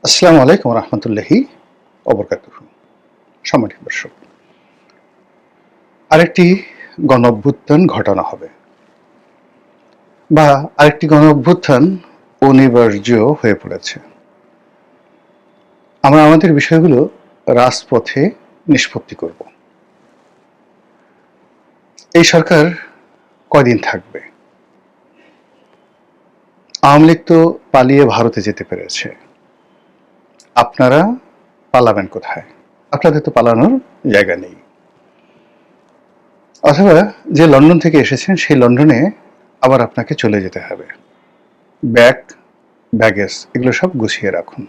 আসসালামু আলাইকুম রহমতুল্লাহি অবরকাতুহু। সম্মানিত দর্শক, আরেকটি গণঅভ্যুত্থান ঘটানো হবে বা আরেকটি গণঅভ্যুত্থান অনিবার্য হয়ে পড়েছে। আমরা আমাদের বিষয়গুলো রাজপথে নিষ্পত্তি করব। এই সরকার কয়দিন থাকবে? আওয়ামী লীগ তো পালিয়ে ভারতে যেতে পেরেছে, আপনারা পালাবেন কোথায়? আপনাদের তো পালানোর জায়গা নেই। অথবা যে লন্ডন থেকে এসেছেন সেই লন্ডনে আবার আপনাকে চলে যেতে হবে। ব্যাগ, ব্যাগেজ এগুলো সব গুছিয়ে রাখুন।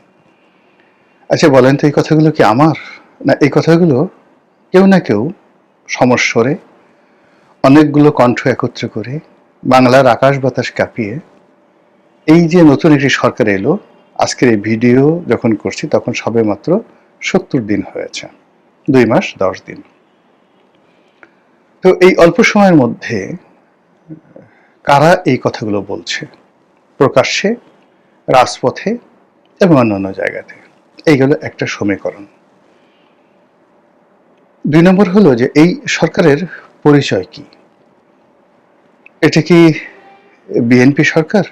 আচ্ছা বলেন তো, এই কথাগুলো কি আমার? না এই কথাগুলো কেউ না কেউ সমস্বরে অনেকগুলো কণ্ঠ একত্র করে বাংলার আকাশ বাতাস কাঁপিয়ে এই যে নতুন একটি সরকার এলো, আজকের এই ভিডিও যখন করছি তখন সবে মাত্র ৭০ দিন হয়েছে, ২ মাস ১০ দিন। তো এই অল্প সময়ের মধ্যে কারা এই কথাগুলো বলছে প্রকাশ্যে, রাজপথে এবং অন্যান্য জায়গাতে? এইগুলো একটা সমীকরণ। ২ নম্বর হলো যে এই সরকারের পরিচয় কি? এটা কি বিএনপি সরকার,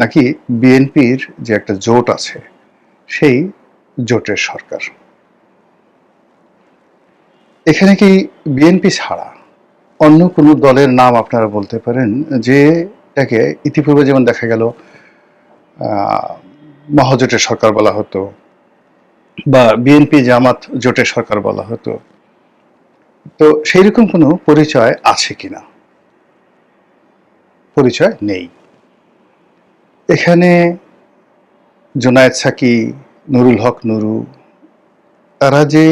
নাকি বিএনপির যে একটা জোট আছে সেই জোটের সরকার? এখানে কি বিএনপি ছাড়া অন্য কোনো দলের নাম আপনারা বলতে পারেন যে এটাকে ইতিপূর্বে যেমন দেখা গেল মহাজোটের সরকার বলা হতো বা বিএনপি জামাত জোটের সরকার বলা হতো, তো সেই রকম কোনো পরিচয় আছে কিনা? পরিচয় নেই। এখানে জোনায়েদ সাকি, নুরুল হক নুরু, তারা যে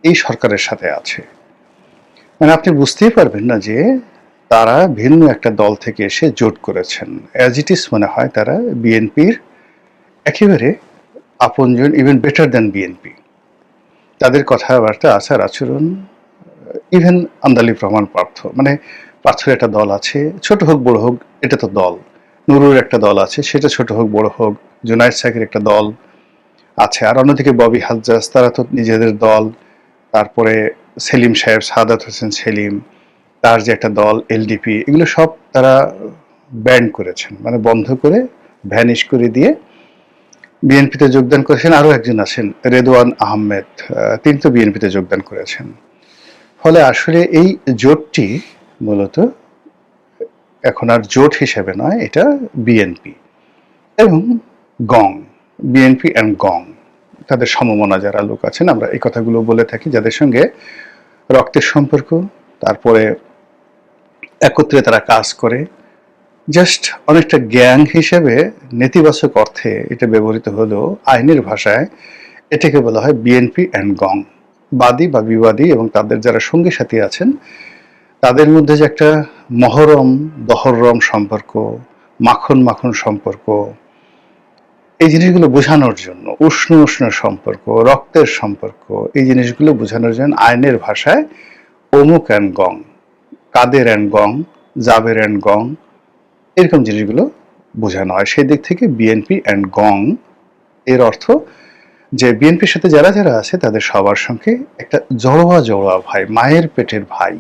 এই সরকারের সাথে আছে, মানে আপনি বুঝতেই পারবেন না যে তারা ভিন্ন একটা দল থেকে এসে জোট করেছেন। অ্যাজ ইট ইজ মনে হয় তারা বিএনপির একেবারে আপনজন, ইভেন বেটার দ্যান বিএনপি। তাদের কথাবার্তা, আচার আচরণ, ইভেন আন্দালি প্রমাণ পার্থ, মানে পার্থের একটা দল আছে, ছোট হোক বড় হোক এটা তো দল। নুরুর একটা দল আছে, সেটা ছোট হোক বড় হোক। জুনায়েদ সাকির একটা দল আছে, আর অন্যদিকে ববি হাজ্জাজ, তারা তো নিজেদের দল। তারপরে সেলিম সাহেব, সাদাত হোসেন সেলিম, তার যে একটা দল এলডিপি, এগুলো সব তারা ব্যান্ড করেছেন, মানে বন্ধ করে, ভ্যানিশ করে দিয়ে বিএনপিতে যোগদান করেছেন। আরও একজন আছেন রেদওয়ান আহমেদ, তিনি তো বিএনপিতে যোগদান করেছেন। ফলে আসলে এই জোটটি মূলত এখন আর জোট হিসেবে নয়, এটা বিএনপি এবং গং, বিএনপি অ্যান্ড গং, তাদের সমমনা যারা লোক আছেন, আমরা এই কথাগুলো বলে থাকি, যাদের সঙ্গে রক্তের সম্পর্ক, তারপরে একত্রে তারা কাজ করে, জাস্ট অনেকটা গ্যাং হিসেবে নেতিবাচক অর্থে এটা ব্যবহৃত হলেও আইনের ভাষায় এটাকে বলা হয় বিএনপি অ্যান্ড গং। বাদী বা বিবাদী এবং তাদের যারা সঙ্গী সাথী আছেন তাদের মধ্যে যে একটা মহরম দহরম সম্পর্ক, মাখন মাখন সম্পর্ক, এই জিনিসগুলো বোঝানোর জন্য, উষ্ণ উষ্ণ সম্পর্ক, রক্তের সম্পর্ক, এই জিনিসগুলো বোঝানোর জন্য আইনের ভাষায় অমুক অ্যান্ড গং, কাদের অ্যান্ড গং, জাবের অ্যান্ড গং, এরকম জিনিসগুলো বোঝানো হয়। সেই দিক থেকে বিএনপি অ্যান্ড গং এর অর্থ যে বিএনপির সাথে যারা যারা আছে তাদের সবার সঙ্গে একটা জড়োয়া জড়োয়া ভাই, মায়ের পেটের ভাই,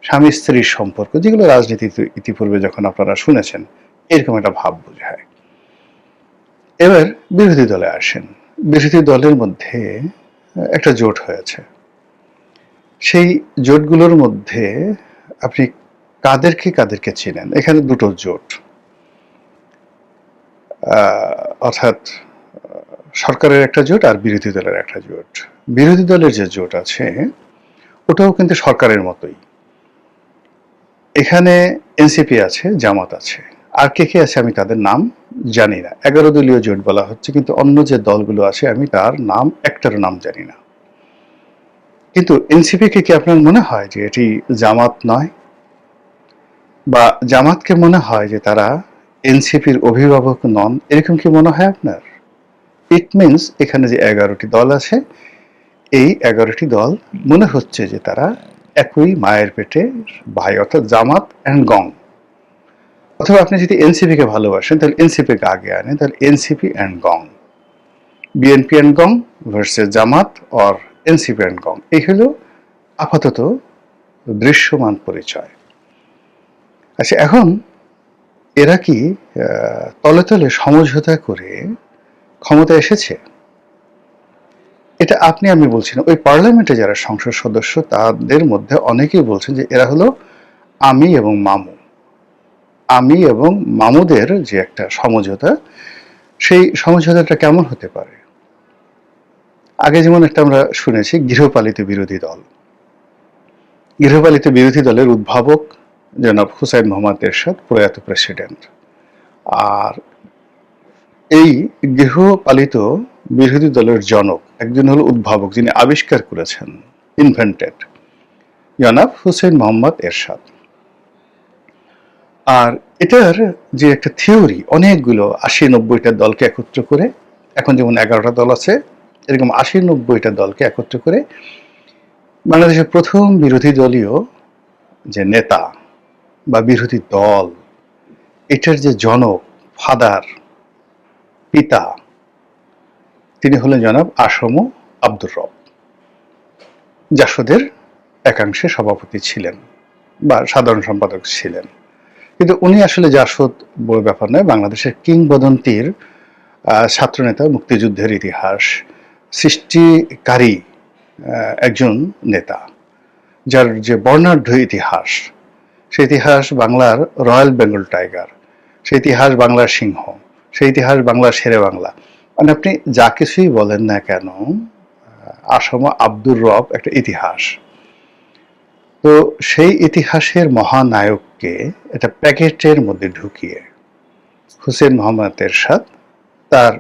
স্বামী স্ত্রীর সম্পর্ক, যেগুলো রাজনীতিতে ইতিপূর্বে যখন আপনারা শুনেছেন এরকম একটা ভাব বোঝায়। এবার বিরোধী দলে আসেন। বিরোধী দলের মধ্যে একটা জোট হয়েছে। সেই জোটগুলোর মধ্যে আপনি কাদেরকে কাদেরকে চেনেন? এখানে দুটো জোট, অর্থাৎ সরকারের একটা জোট আর বিরোধী দলের একটা জোট। বিরোধী দলের যে জোট আছে ওটাও কিন্তু সরকারের মতোই। এখানে এনসিপি আছে, জামাত আছে, আর কে কে আছে আমি তাদের নাম জানি না। 11 দলীয় জোট বলা হচ্ছে, কিন্তু অন্য যে দলগুলো আছে আমি তার নাম একটারও নাম জানি না। কিন্তু এনসিপি কে কি আপনার মনে হয় যে এটি জামাত নয়? বা জামাতকে মনে হয় যে তারা এনসিপির অভিভাবক নন, এরকম কি মনে হয় আপনার? ইট মিনস এখানে যে 11টি দল আছে, এই 11টি দল মনে হচ্ছে যে তারা একই মায়ের পেটে ভাই, অর্থাৎ জামাত অ্যান্ড গং। অথবা আপনি যদি এনসিপি কে ভালোবাসেন তাহলে এনসিপি কে আগে আনেন, তাহলে এনসিপি অ্যান্ড গং। বিএনপি অ্যান্ড গং versus Jamaat or NCP and গং, এই হলো আপাতত দৃশ্যমান পরিচয়। আচ্ছা, এখন এরা কি তলে তলে সমঝোতা করে ক্ষমতা এসেছে? এটা আপনি আমি বলছি না, ওই পার্লামেন্টে যারা সংসদ সদস্য তাদের মধ্যে অনেকেই বলছেন যে এরা হলো আমি এবং মামু। আমি এবং মামুদের যে একটা সমঝোতা, সেই সমঝোতাটা কেমন হতে পারে? আগে যেমন একটা আমরা শুনেছি গৃহপালিত বিরোধী দল। গৃহপালিত বিরোধী দলের উদ্ভাবক জনাব হুসাইন মোহাম্মদ এরশাদ, প্রয়াত প্রেসিডেন্ট। আর এই গৃহপালিত বিরোধী দলের জনক একজন হল উদ্ভাবক, যিনি আবিষ্কার করেছেন, ইনভেন্টেড, জনাব হুসেইন মোহাম্মদ এরশাদ। আর এটার যে একটা থিওরি, অনেকগুলো ৮০-৯০টা দলকে একত্র করে, এখন যেমন ১১টা দল আছে, এরকম ৮০-৯০টা দলকে একত্র করে বাংলাদেশের প্রথম বিরোধী দলীয় যে নেতা বা বিরোধী দল, এটার যে জনক, ফাদার, পিতা, তিনি হলেন জনাব আসম আব্দুর রব। জাসদের একাংশে সভাপতি ছিলেন বা সাধারণ সম্পাদক ছিলেন, কিন্তু উনি আসলে জাসদ বড় ব্যাপার নয়, বাংলাদেশের কিংবদন্তির ছাত্রনেতা, মুক্তিযুদ্ধের ইতিহাস সৃষ্টিকারী একজন নেতা, যার যে বর্ণাঢ্য ইতিহাস, সেই ইতিহাস বাংলার রয়্যাল বেঙ্গল টাইগার, সেই ইতিহাস বাংলার সিংহ, সেই ইতিহাস বাংলার শেরে বাংলা, মানে আপনি যা কিছুই বলেন না কেন, আসম আব্দুর রব একটা ইতিহাস। তো সেই ইতিহাসের মহানায়ককে একটা প্যাকেটের মধ্যে ঢুকিয়ে হুসেইন মোহাম্মদ এরশাদ তার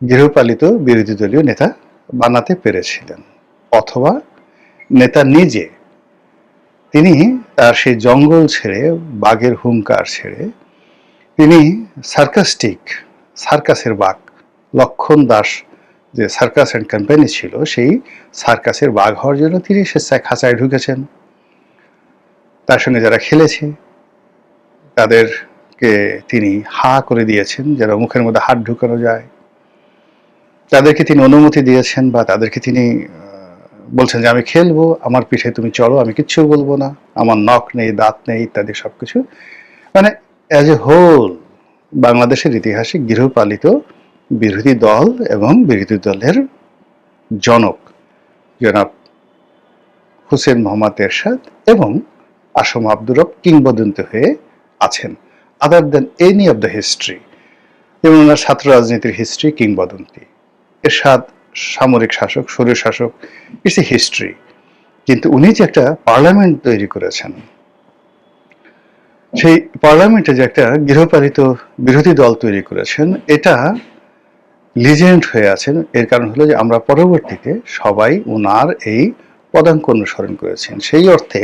গৃহপালিত বিরোধী দলীয় নেতা বানাতে পেরেছিলেন, অথবা নেতা নিজে তিনি তার সেই জঙ্গল ছেড়ে, বাঘের হুঙ্কার ছেড়ে, তিনি সার্কাসের বাঘ, লক্ষণ দাস যে সার্কাস অ্যান্ড কোম্পানি ছিল, সেই সার্কাসের বাঘ হওয়ার জন্য তিনি স্বেচ্ছায় খাঁচায় ঢুকেছেন। তার সঙ্গে যারা খেলেছে তাদেরকে তিনি হা করে দিয়েছেন, যারা মুখের মধ্যে হাত ঢুকানো যায় তাদেরকে তিনি অনুমতি দিয়েছেন, বা তাদেরকে তিনি বলছেন যে আমি খেলবো, আমার পিঠে তুমি চড়ো, আমি কিচ্ছু বলবো না, আমার নখ নেই, দাঁত নেই, ইত্যাদি সবকিছু। মানে অ্যাজ এ হোল বাংলাদেশের ইতিহাসে গৃহপালিত বিরোধী দল এবং বিরোধী দলের জনক জনাব হুসেইন মোহাম্মদ এরশাদ এবং আসম আব্দুর রব কিংবদন্তি হয়ে আছেন, other than any of the history. যেমন ওনার ছাত্র রাজনীতির হিস্ট্রি কিংবদন্তি, এরশাদ সামরিক শাসক, স্বৈর শাসক, ইটস এ হিস্ট্রি। কিন্তু উনি যে একটা পার্লামেন্ট তৈরি করেছেন, সেই পার্লামেন্টে যে একটা গৃহপালিত বিরোধী দল তৈরি করেছেন, এটা লিজেন্ড হয়ে আছেন। এর কারণ হলো যে আমরা পরবর্তীতে সবাই ওনার এই পদাঙ্ক অনুসরণ করেছেন। সেই অর্থে